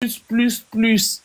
plus.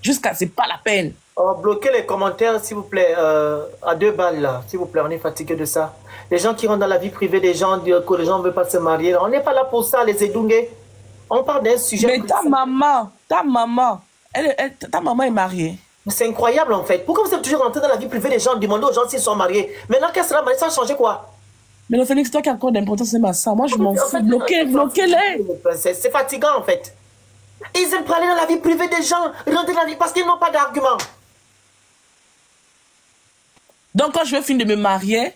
Jusqu'à, c'est pas la peine. Oh, bloquez les commentaires, s'il vous plaît, à 2 balles, là. S'il vous plaît, on est fatigué de ça. Les gens qui rentrent dans la vie privée des gens, que les gens ne veulent pas se marier, on n'est pas là pour ça, les édougués. On parle d'un sujet... Mais ta maman, ta maman est mariée. C'est incroyable, en fait. Pourquoi vous êtes toujours rentré dans la vie privée des gens, demandez aux gens s'ils sont mariés? Maintenant qu'elle sera mariée, ça a changé quoi? Mais le Félix, toi qui as encore d'importance, c'est ma soeur. Moi, je m'en fous. Bloquez-les. C'est fatigant, en fait. Ils aiment parler dans la vie privée des gens, rentrer dans la vie parce qu'ils n'ont pas d'argument. Donc, quand je vais finir de me marier...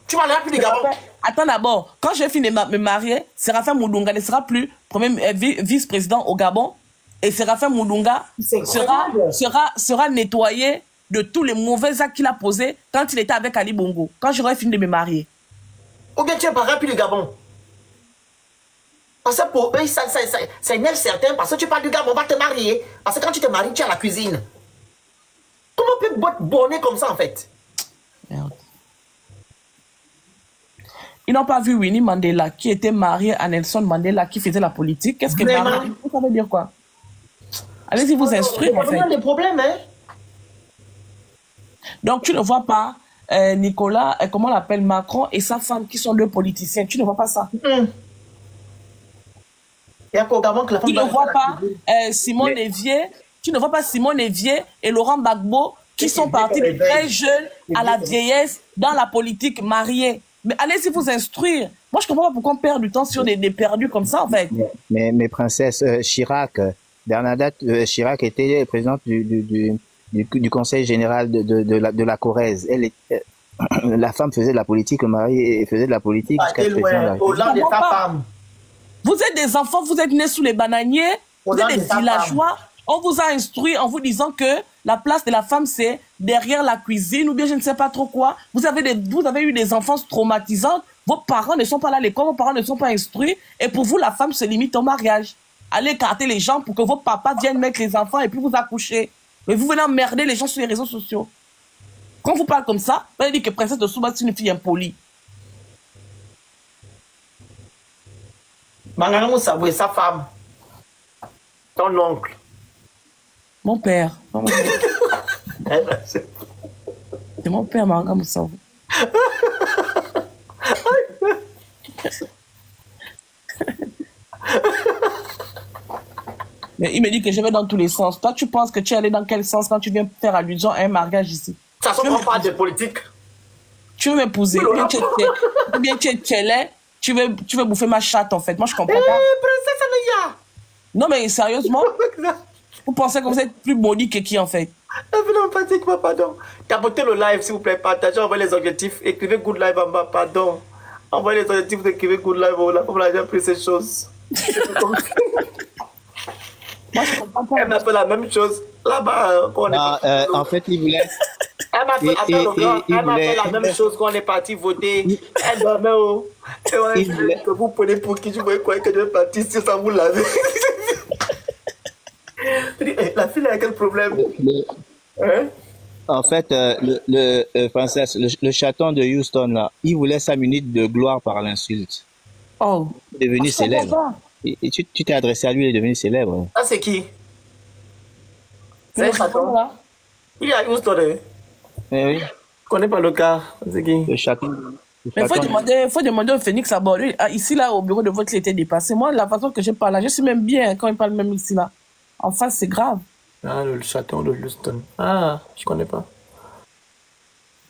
Tu vas aller plus de Gabon. Attends d'abord. Quand je vais finir de me marier, Séraphin Moudunga ne sera plus vice-président au Gabon. Et Séraphin Moudunga sera nettoyé de tous les mauvais actes qu'il a posés quand il était avec Ali Bongo. Quand j'aurai fini de me marier. Ou bien tu es parent plus du Gabon. Parce que pour eux, ça énerve certains. Parce que tu parles du Gabon, on va te marier. Parce que quand tu te maries, tu es à la cuisine. Comment on peut être borné comme ça, en fait? Merde. Ils n'ont pas vu Winnie Mandela, qui était marié à Nelson Mandela, qui faisait la politique. Qu'est-ce que ça veut dire quoi? Allez-y vous instruire, en fait. Il y a des problèmes, hein? Donc, tu ne vois pas Nicolas, comment on l'appelle, Macron et sa femme, qui sont deux politiciens. Tu ne vois pas ça? Il y a qu'au Gabon que la femme... Tu ne vois pas Simon Evier, tu ne vois pas Simon Evier et Laurent Gbagbo, qui sont partis de très jeunes à la vieillesse dans la politique mariée. Mais allez-y vous instruire. Moi, je ne comprends pas pourquoi on perd du temps sur des perdus comme ça, en fait. Mais princesse, Chirac, Bernadette Chirac était présidente du conseil général de la Corrèze. La femme faisait de la politique, le mari faisait de la politique. Vous êtes des enfants, vous êtes nés sous les bananiers, vous êtes des villageois. On vous a instruit en vous disant que la place de la femme, c'est derrière la cuisine ou bien je ne sais pas trop quoi. Vous avez eu des enfances traumatisantes. Vos parents ne sont pas là à l'école, vos parents ne sont pas instruits. Et pour vous, la femme se limite au mariage. Allez écarter les gens pour que vos papas viennent mettre les enfants et puis vous accoucher. Mais vous venez emmerder les gens sur les réseaux sociaux. Quand vous parlez comme ça, vous allez dire que Princesse de Souba, c'est une fille impolie. Mangana Moussa, oui, sa femme. Ton oncle. Mon père. C'est mon père, Mangana Moussa. Mais il me dit que je vais dans tous les sens. Toi, tu penses que tu es allé dans quel sens quand tu viens faire allusion à un mariage ici? Ça ne prend pas de politique. Tu veux m'épouser, ou bien tu es tchélé, tu veux bouffer ma chatte en fait. Moi, je comprends pas. Princesse Anéa. Non, mais sérieusement, vous pensez que vous êtes plus maudit que qui en fait? Non, pratiquement, pardon. Tapotez le live, s'il vous plaît, partagez, envoyez les objectifs, écrivez good live en bas, pardon. Envoyez les objectifs, écrivez good live, la femme a déjà pris ces choses. Moi, je comprends pas. Elle m'a fait la même chose là-bas. En fait, il voulait... Elle m'a fait la même chose quand on est parti voter. Elle dormait où? Que vous prenez pour qui? Je voyais quoi que je vais partir si ça vous l'avez. La fille a quel problème? Hein? En fait, princesse, le chaton de Houston, là, il voulait 5 minutes de gloire par l'insulte. Oh. Il est devenu célèbre. Et tu t'es adressé à lui, il est devenu célèbre. Ah, c'est qui? C'est un chaton là? Il est à Houston, hein? Oui. Je connais pas le cas. C'est qui? Le chaton. Mais il faut demander au Phoenix à bord. Ici, là, au bureau de vote, il était dépassé. Moi, la façon que je parle là, je suis même bien quand il parle même ici, là. En face, c'est grave. Ah, le chaton de Houston. Ah, je connais pas.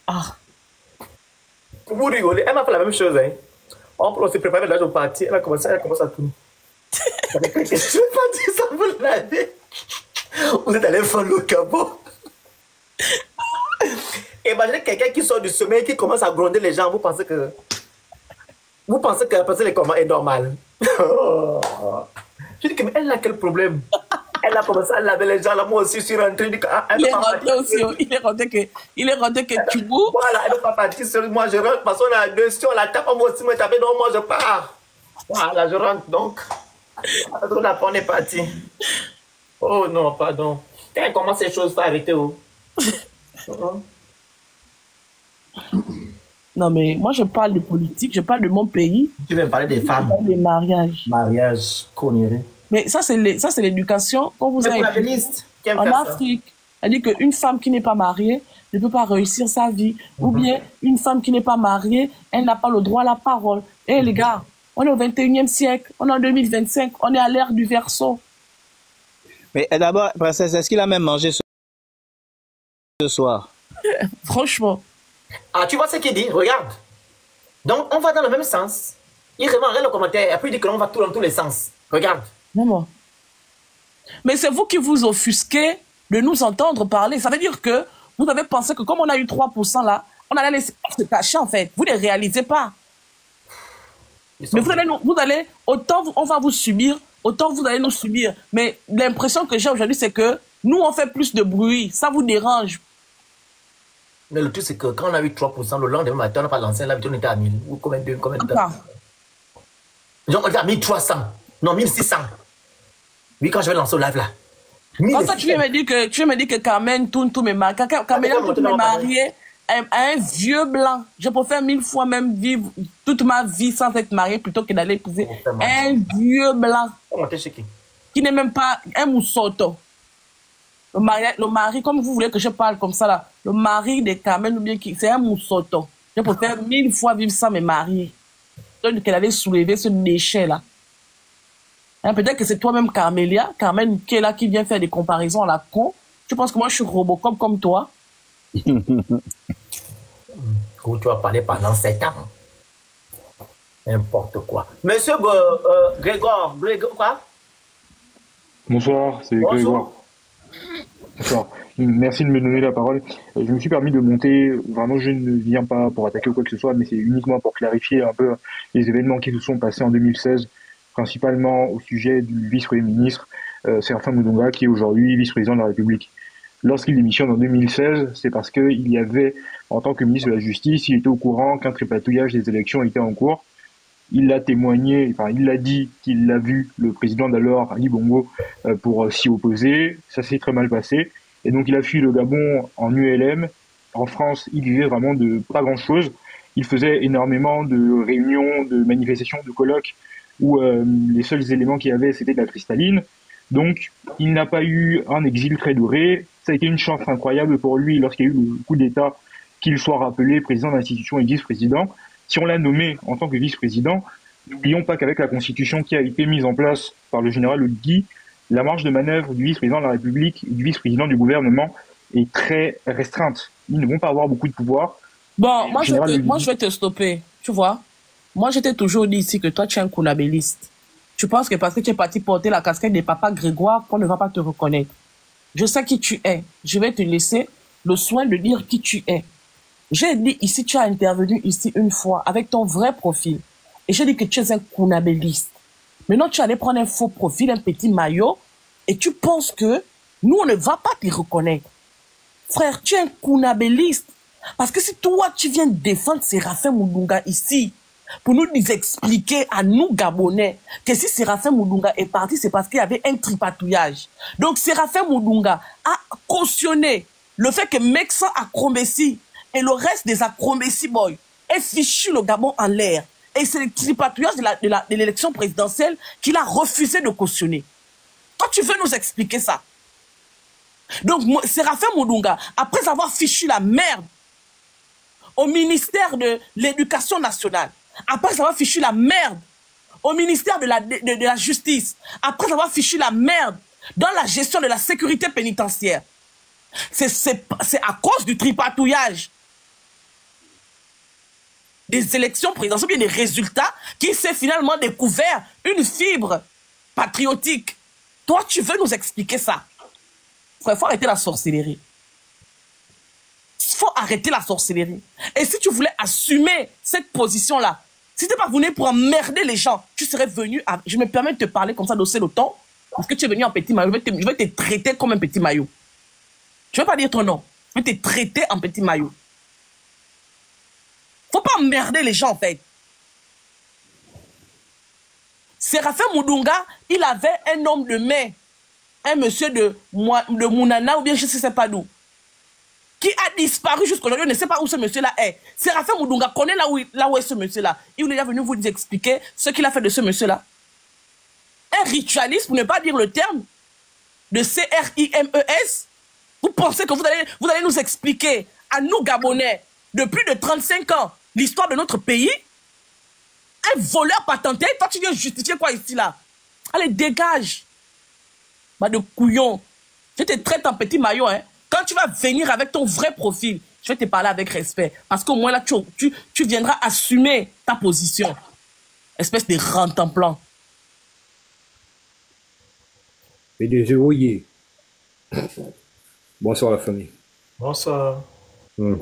Ah. Vous rigolez, elle m'a fait la même chose, hein. On s'est préparé là au parti, elle commence à tourner. Je ne vais pas dire ça, vous l'avez. Vous êtes allé faire le Gabon. Imaginez quelqu'un qui sort du sommeil, qui commence à gronder les gens, vous pensez que la personne est normale. Je dis que mais elle a quel problème? Elle a commencé à laver les gens, là, moi aussi je suis rentré. Il est rentré aussi, il est rentré que tu bouges. Voilà, elle ne peut pas partir seule, moi je rentre parce qu'on a deux, si on la tape, moi aussi me taper, donc moi je pars. Voilà, je rentre donc. On est parti. Oh non, pardon. Comment ces choses, faut arrêter, oh. Non, mais moi, je parle de politique, je parle de mon pays. Tu veux parler des femmes? Je parle des mariages. Mariage, connerie. Mais ça, c'est l'éducation qu'on vous a en Afrique. C'est-à-dire qu'une femme qui n'est pas mariée ne peut pas réussir sa vie. Ou bien, une femme qui n'est pas mariée, elle n'a pas le droit à la parole. Eh les gars, on est au 21e siècle, on est en 2025, on est à l'ère du Verseau. Mais d'abord, princesse, est-ce qu'il a même mangé ce soir? Franchement. Ah, tu vois ce qu'il dit? Regarde. Donc, on va dans le même sens. Il remarque le commentaire et après il dit que l'on va dans tous les sens. Regarde. Maman. Mais c'est vous qui vous offusquez de nous entendre parler. Ça veut dire que vous avez pensé que comme on a eu 3% là, on allait laisser se cacher en fait. Vous ne réalisez pas. Mais vous allez, autant on va vous subir, autant vous allez nous subir. Mais l'impression que j'ai aujourd'hui, c'est que nous, on fait plus de bruit. Ça vous dérange. Mais le truc, c'est que quand on a eu 3%, le lendemain matin, on n'a pas lancé la vidéo, on était à 1000. Ou combien de temps? Donc, on était à 1300. Non, 1600. Oui, quand je vais lancer au live là. Quand ça, tu viens me dire que Carmen tourne tous mes mariés. Carmen tourne tous mes mariés à un vieux blanc. Je préfère 1000 fois même vivre toute ma vie sans être mariée plutôt que d'aller épouser un vieux blanc. Qui n'est même pas un moussoto. Le mari, comme vous voulez que je parle comme ça là, le mari de Carmen, ou bien c'est un moussoto. Je préfère 1000 fois vivre sans me marier. Donc qu'elle allait soulever ce déchet là. Hein, peut-être que c'est toi-même Carmélia, Carmen qui est là, qui vient faire des comparaisons à la con. Tu penses que moi je suis Robocop comme toi? Où tu vas parler pendant 7 ans. N'importe quoi. Monsieur Grégoire, quoi? Bonsoir, c'est Grégoire. Bonsoir. Merci de me donner la parole. Je me suis permis de monter, vraiment je ne viens pas pour attaquer ou quoi que ce soit, mais c'est uniquement pour clarifier un peu les événements qui se sont passés en 2016, principalement au sujet du vice-premier ministre Serafin Moudonga, qui est aujourd'hui vice-président de la République. Lorsqu'il démissionne en 2016, c'est parce qu'il y avait, en tant que ministre de la Justice, il était au courant qu'un tripatouillage des élections était en cours. Il l'a témoigné, enfin il l'a dit qu'il l'a vu le président d'alors, Ali Bongo, pour s'y opposer. Ça s'est très mal passé. Et donc il a fui le Gabon en ULM. En France, il vivait vraiment de pas grand-chose. Il faisait énormément de réunions, de manifestations, de colloques, où les seuls éléments qu'il y avait, c'était de la cristalline. Donc il n'a pas eu un exil très doré. Ça a été une chance incroyable pour lui lorsqu'il y a eu le coup d'État qu'il soit rappelé président d'institution et vice-président. Si on l'a nommé en tant que vice-président, n'oublions pas qu'avec la constitution qui a été mise en place par le général Oudgui, la marge de manœuvre du vice-président de la République et du vice-président du gouvernement est très restreinte. Ils ne vont pas avoir beaucoup de pouvoir. Bon, moi je vais te stopper, tu vois. Moi, je t'ai toujours dit ici que toi, tu es un kunabéliste. Tu penses que parce que tu es parti porter la casquette des papas Grégoire, qu'on ne va pas te reconnaître. Je sais qui tu es. Je vais te laisser le soin de dire qui tu es. J'ai dit ici, tu as intervenu ici une fois avec ton vrai profil. Et j'ai dit que tu es un kunabéliste. Maintenant, tu allais prendre un faux profil, un petit maillot, et tu penses que nous, on ne va pas te reconnaître. Frère, tu es un kunabéliste. Parce que si toi, tu viens défendre Séraphin Moudonga ici, pour nous expliquer à nous, Gabonais, que si Séraphin Moudonga est parti, c'est parce qu'il y avait un tripatouillage. Donc, Séraphin Moudonga a cautionné le fait que Meksan Akromessi et le reste des Akromessi boys aient fichu le Gabon en l'air. Et c'est le tripatouillage de l'élection présidentielle qu'il a refusé de cautionner. Toi, tu veux nous expliquer ça? Donc, Séraphin Moudonga, après avoir fichu la merde au ministère de l'Éducation nationale, après avoir fichu la merde au ministère de la Justice, après avoir fichu la merde dans la gestion de la sécurité pénitentiaire, c'est à cause du tripatouillage des élections présidentielles, bien des résultats, qui s'est finalement découvert une fibre patriotique. Toi, tu veux nous expliquer ça? Il faut arrêter la sorcellerie. Il faut arrêter la sorcellerie. Et si tu voulais assumer cette position-là, si tu n'es pas venu pour emmerder les gens, tu serais venu... Je me permets de te parler comme ça, d'osser le ton, parce que tu es venu en petit maillot. Je vais te traiter comme un petit maillot. Je ne vais pas dire ton nom. Je vais te traiter en petit maillot. Faut pas emmerder les gens, en fait. Séraphin Moudonga, il avait un homme de main, un monsieur de Mounana, ou bien je ne sais pas d'où, qui a disparu jusqu'aujourd'hui. On ne sait pas où ce monsieur-là est. Séraphin Moudonga connaît là où est ce monsieur-là. Il est venu vous expliquer ce qu'il a fait de ce monsieur-là. un ritualiste, pour ne pas dire le terme, de CRIMES, vous pensez que vous allez nous expliquer, à nous Gabonais, de plus de 35 ans, l'histoire de notre pays? Un voleur patenté, toi tu viens justifier quoi ici là? Allez, dégage. Bah de couillon. Je te traite en petit maillot, hein. Quand tu vas venir avec ton vrai profil, je vais te parler avec respect. Parce qu'au moins là, tu viendras assumer ta position. Espèce de rentemplant. PDG Oyer. Bonsoir la famille. Bonsoir.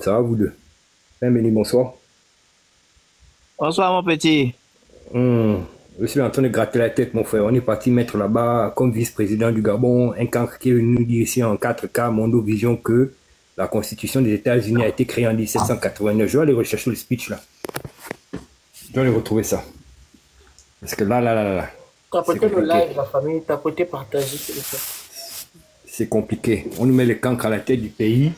Ça va vous deux? Mélie, bonsoir. Bonsoir, mon petit. Je suis en train de gratter la tête, mon frère. On est parti mettre là-bas, comme vice-président du Gabon, un cancre qui est venu nous dire ici en 4K, Mondovision, que la Constitution des États-Unis a été créée en 1789. Je vais aller rechercher le speech là. Je vais aller retrouver ça. Parce que là. Tapotez le live, la famille, tapotez, partagez. C'est compliqué. On nous met les cancres à la tête du pays.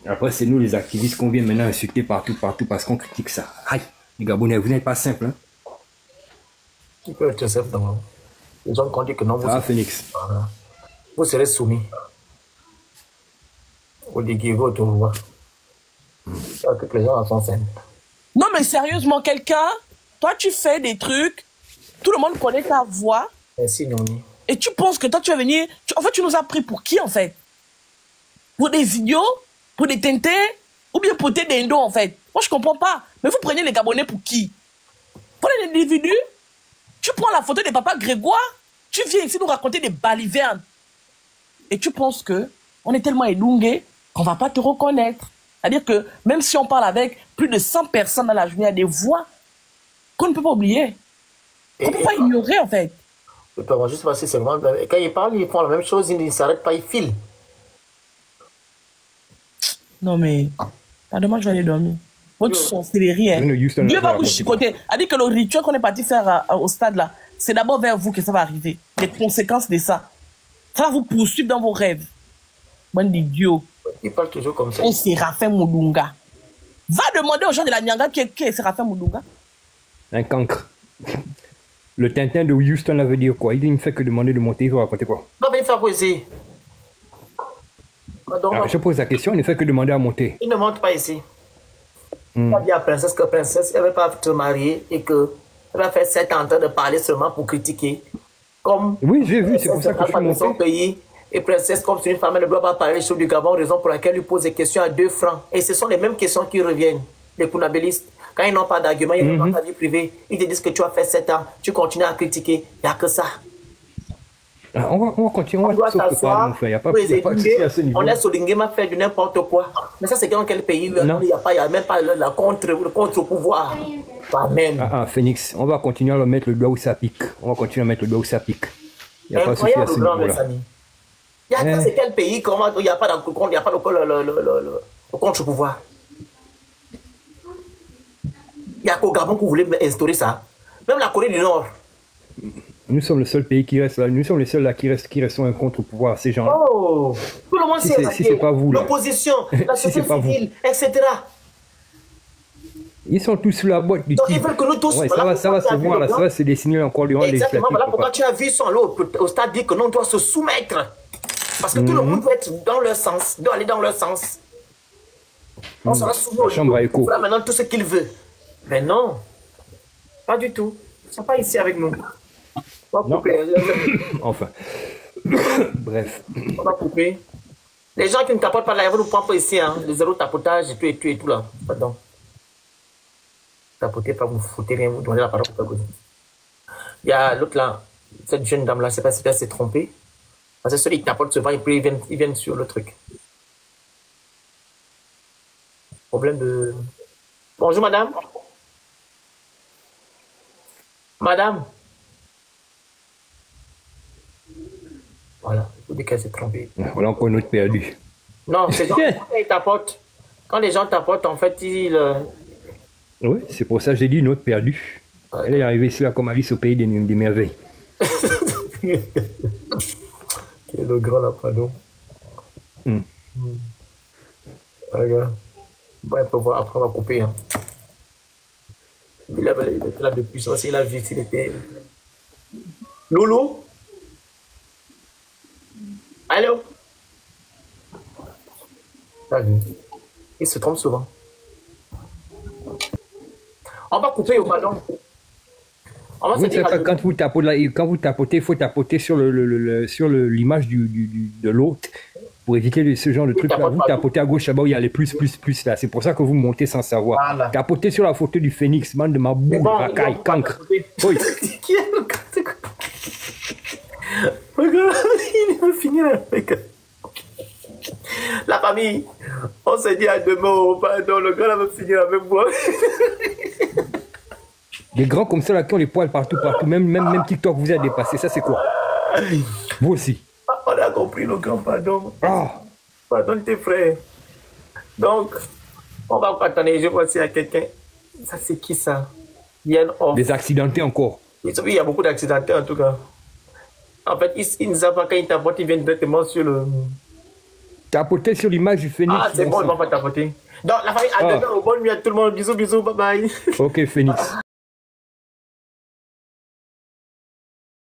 Après, c'est nous les activistes qu'on vient maintenant insulter partout parce qu'on critique ça. Aïe, les Gabonais, vous n'êtes pas simples, hein? Qui peut être simple, non? Les gens ont dit que non, Phoenix. Vous serez soumis. Au déguigo, tu vois. Que les gens sont simples. Non, mais sérieusement, quelqu'un, toi, tu fais des trucs, tout le monde connaît ta voix. Merci, Noni. Et tu penses que toi, tu vas venir... En fait, tu nous as pris pour qui, en fait? Pour des idiots? Pour des tintés? Ou bien pour des dindos, en fait? Moi, je comprends pas. Mais vous prenez les Gabonais pour qui? Pour les individus? Tu prends la photo de papa Grégoire, tu viens ici nous raconter des balivernes. Et tu penses que on est tellement élongué qu'on va pas te reconnaître. C'est-à-dire que même si on parle avec plus de 100 personnes dans la journée, il y a des voix qu'on ne peut pas oublier. Qu'on ne peut pas ignorer, en fait. Juste parce que c'est vraiment... Quand ils parlent, ils font la même chose, ils ne s'arrêtent pas, ils filent. Non, mais... Demain, je vais aller dormir. Votre sorcellerie, hein. Dieu va vous chicoter. A dit que le rituel qu'on est parti faire au stade là, c'est d'abord vers vous que ça va arriver. Les conséquences de ça. Ça va vous poursuivre dans vos rêves. Bande d'idiots. Il parle toujours comme ça. Et Séraphin Moudunga. Va demander aux gens de la Nyanga qui est Séraphin Moudunga. Un cancre. Le Tintin de Houston, ça veut dire quoi? Il ne fait que demander de monter, il va raconter quoi? Non, mais il fait poésie. Alors, je pose la question, il ne fait que demander à monter. Il ne monte pas ici. Il a dit à Princesse que Princesse ne veut pas se marier et qu'elle va faire 7 ans en train de parler seulement pour critiquer. Comme oui, j'ai vu, c'est pour ça que je suis monté. Son pays, et Princesse, comme c'est une femme, elle ne doit pas parler les choses du Gabon, raison pour laquelle il pose des questions à 2 francs. Et ce sont les mêmes questions qui reviennent, les Kounabélistes. Quand ils n'ont pas d'argument, ils vont dans ta vie privée, ils te disent que tu as fait 7 ans, tu continues à critiquer, il n'y a que ça. On va continuer, on va s'asseoir, il n'y a pas de à ce niveau. On laisse Olingema faire du n'importe quoi. Mais ça, c'est dans quel pays? Il n'y a même pas le contre-pouvoir. Pas même. Phoenix, on va continuer à le mettre le doigt où ça pique. On va continuer à mettre le doigt où ça pique. Il n'y a pas de souci à ce niveau-là. C'est quel pays comment il n'y a pas le contre-pouvoir? Il n'y a qu'au Gabon que vous voulez instaurer ça. Même la Corée du Nord. Nous sommes le seul pays qui reste là. Nous sommes les seuls là qui restent un contre-pouvoir. Ces gens-là. Oh, tout le monde sait si c'est pas vous, l'opposition, la société civile, etc. Ils sont tous sous la boîte du donc, type. Ils veulent que nous tous... Ouais, ça va se voir là, ça va se dessiner encore durant les législatives. Exactement, voilà pourquoi tu as vu son lot au stade dire que nous on doit se soumettre. Parce que tout le monde doit être dans leur sens, doit aller dans leur sens. On sera soumis au chambre à écho. Voilà maintenant tout ce qu'il veut. Mais non, pas du tout. Ils ne sont pas ici avec nous. On va couper. Enfin. Bref. On va couper. Les gens qui ne tapotent pas là, ils vont nous prendre pas ici, hein. Le zéro tapotage et tout là. Pardon. Tapotez pas, vous foutez rien, vous donnez la parole pour causer. Il y a l'autre là, cette jeune dame là, je ne sais pas si elle s'est trompée. Parce que celui qui tapote souvent, ils viennent sur le truc. Problème de... Bonjour madame. Madame. Voilà, il faut dire qu'elle s'est trompée. Voilà encore une autre perdue. Non, c'est quand ils tapotent. Quand les gens tapotent, en fait, ils... Oui, c'est pour ça que j'ai dit une autre perdue. Ouais. Elle est arrivée ici là comme Alice au pays des merveilles. Quel est le grand là, pardon. Regarde. Bon, on peut voir, après on va couper. Hein. Il était là depuis ça, il a vu s'il était... Loulou? Allô? Il se trompe souvent. On va couper au ballon. On va se dire quand vous tapotez, il faut tapoter sur l'image de l'autre pour éviter ce genre de truc là. Vous tapotez à gauche là-bas où il y a les plus là. C'est pour ça que vous montez sans savoir. Voilà. Tapotez sur la photo du phénix, man de ma boule, racaille, cancre. Oui. Regarde, il va finir avec. La famille, on s'est dit à demain, oh, pardon, le gars va finir avec moi. Des grands comme ça là qui ont les poils partout. Même TikTok vous a dépassé. Ça c'est quoi? Vous aussi. On a compris le grand, pardon. Pardon tes frères. Donc, on va pas attendre. Je vois s'il y a quelqu'un. Ça c'est qui ça? Des accidentés encore. Oui, il y a beaucoup d'accidentés en tout cas. En fait, il ne savent pas quand il tapote, il vient directement sur le... Tapoter sur l'image du phénix. Ah, c'est bon, il va pas tapoter. Donc, la famille, à demain, au bon nuit à tout le monde. Bisous, bisous, bye bye. Ok, phénix.